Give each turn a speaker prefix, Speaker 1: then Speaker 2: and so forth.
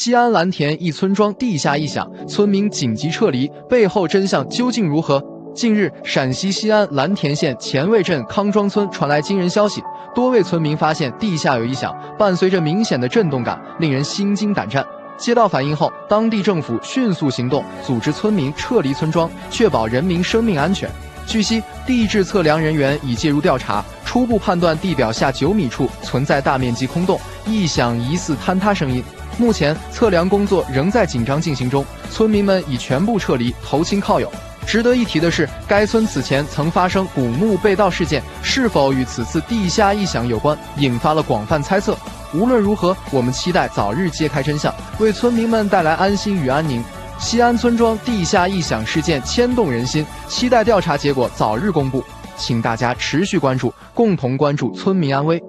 Speaker 1: 西安蓝田一村庄地下异响，村民紧急撤离，背后真相究竟如何？近日，陕西西安蓝田县前卫镇康庄村传来惊人消息，多位村民发现地下有异响，伴随着明显的震动感，令人心惊胆战。接到反映后，当地政府迅速行动，组织村民撤离村庄，确保人民生命安全。据悉，地质测量人员已介入调查，初步判断地表下9米处存在大面积空洞，异响疑似坍塌声音。目前测量工作仍在紧张进行中，村民们已全部撤离，投亲靠友。值得一提的是，该村此前曾发生古墓被盗事件，是否与此次地下异响有关，引发了广泛猜测。无论如何，我们期待早日揭开真相，为村民们带来安心与安宁。西安村庄地下异响事件牵动人心，期待调查结果早日公布。请大家持续关注，共同关注村民安危。